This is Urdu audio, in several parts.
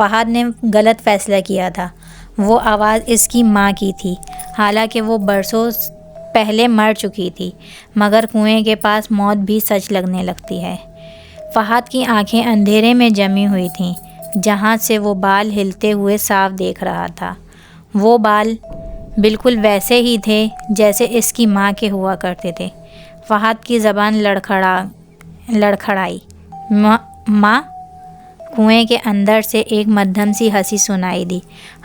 فہد نے غلط فیصلہ کیا تھا۔ وہ آواز اس کی ماں کی تھی، حالانکہ وہ برسوں پہلے مر چکی تھی، مگر کنویں کے پاس موت بھی سچ لگنے لگتی ہے۔ فہد کی آنکھیں اندھیرے میں جمی ہوئی تھیں، جہاں سے وہ بال ہلتے ہوئے صاف دیکھ رہا تھا۔ وہ بال بالکل ویسے ہی تھے جیسے اس کی ماں کے ہوا کرتے تھے۔ فہد کی زبان لڑکھڑائی، ماں؟ کنویں کے اندر سے ایک مدھم سی ہنسی سنائی دی،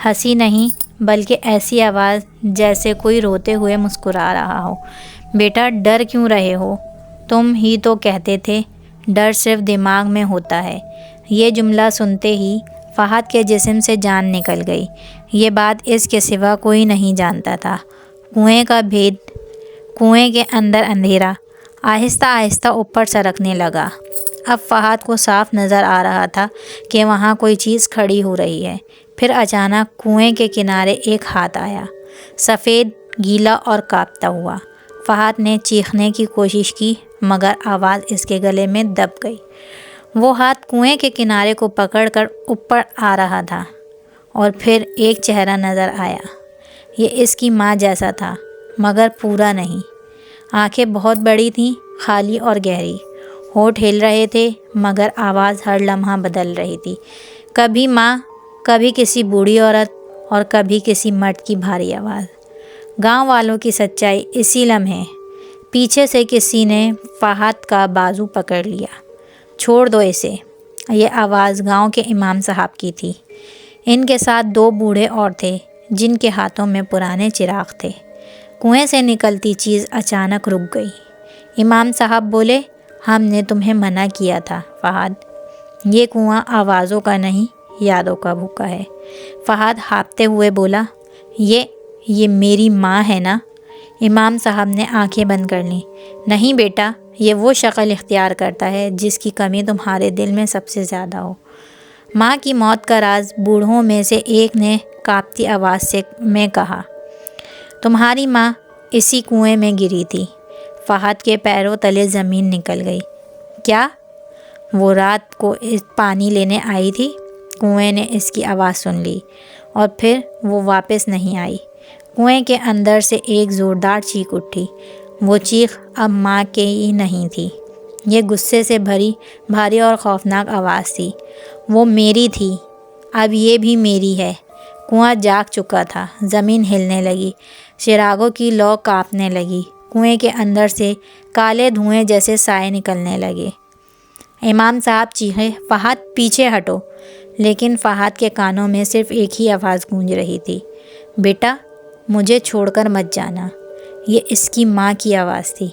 ہنسی نہیں بلکہ ایسی آواز جیسے کوئی روتے ہوئے مسکرا رہا ہو۔ بیٹا ڈر کیوں رہے ہو؟ تم ہی تو کہتے تھے ڈر صرف دماغ میں ہوتا ہے۔ یہ جملہ سنتے ہی فہد کے جسم سے جان نکل گئی۔ یہ بات اس کے سوا کوئی نہیں جانتا تھا۔ کنویں کا بھید، کنویں کے اندر اندھیرا آہستہ آہستہ اوپر سرکنے لگا۔ اب فہد کو صاف نظر آ رہا تھا کہ وہاں کوئی چیز کھڑی ہو رہی ہے۔ پھر اچانک کنویں کے کنارے ایک ہاتھ آیا، سفید، گیلا اور کانپتا ہوا۔ فہد نے چیخنے کی کوشش کی مگر آواز اس کے گلے میں دب گئی۔ وہ ہاتھ کنویں کے کنارے کو پکڑ کر اوپر آ رہا تھا اور پھر ایک چہرہ نظر آیا۔ یہ اس کی ماں جیسا تھا مگر پورا نہیں۔ آنکھیں بہت بڑی تھیں، خالی اور گہری۔ ہونٹ ہل رہے تھے مگر آواز ہر لمحہ بدل رہی تھی، کبھی ماں، کبھی کسی بوڑھی عورت اور کبھی کسی مرد کی بھاری آواز۔ گاؤں والوں کی سچائی اسی لمحے۔ پیچھے سے کسی نے فہد کا بازو پکڑ لیا۔ چھوڑ دو اسے۔ یہ آواز گاؤں کے امام صاحب کی تھی۔ ان کے ساتھ دو بوڑھے اور تھے جن کے ہاتھوں میں پرانے چراغ تھے۔ کنویں سے نکلتی چیز اچانک رک گئی۔ امام صاحب بولے، ہم نے تمہیں منع کیا تھا فہد، یہ کنواں آوازوں کا نہیں یادوں کا بھوکا ہے۔ فہد ہانپتے ہوئے بولا، یہ میری ماں ہے نا؟ امام صاحب نے آنکھیں بند کر لیں۔ نہیں بیٹا، یہ وہ شکل اختیار کرتا ہے جس کی کمی تمہارے دل میں سب سے زیادہ ہو۔ ماں کی موت کا راز بوڑھوں میں سے ایک نے کانپتی آواز میں کہا، تمہاری ماں اسی کنویں میں گری تھی۔ فہد کے پیروں تلے زمین نکل گئی۔ کیا؟ وہ رات کو پانی لینے آئی تھی؟ کنویں نے اس کی آواز سن لی اور پھر وہ واپس نہیں آئی۔ کنویں کے اندر سے ایک زوردار چیخ اٹھی۔ وہ چیخ اب ماں کی ہی نہیں تھی، یہ غصے سے بھاری اور خوفناک آواز تھی۔ وہ میری تھی، اب یہ بھی میری ہے۔ کنواں جاگ چکا تھا، زمین ہلنے لگی، چراغوں کی لو کانپنے لگی، کنویں کے اندر سے کالے دھوئیں جیسے سائے نکلنے لگے۔ امام صاحب چیخے، فہد پیچھے ہٹو، لیکن فہد کے کانوں میں صرف ایک ہی آواز گونج رہی تھی، بیٹا مجھے چھوڑ کر مت جانا۔ یہ اس کی ماں کی آواز تھی،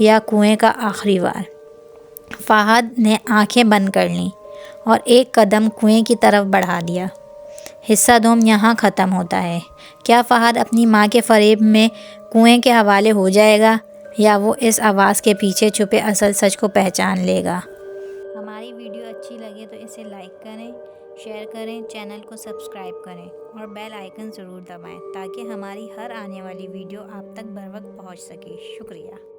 یا کنویں کا آخری وار۔ فہد نے آنکھیں بند کر لیں اور ایک قدم کنویں کی طرف بڑھا دیا۔ حصہ دوم یہاں ختم ہوتا ہے۔ کیا فہد اپنی ماں کے فریب میں کنویں کے حوالے ہو جائے گا یا وہ اس آواز کے پیچھے چھپے اصل سچ کو پہچان لے گا؟ ہماری ویڈیو اچھی لگے تو اسے لائک کریں، شیئر کریں، چینل کو سبسکرائب کریں اور بیل آئیکن ضرور دبائیں تاکہ ہماری ہر آنے والی ویڈیو آپ تک بروقت پہنچ سکے۔ شکریہ۔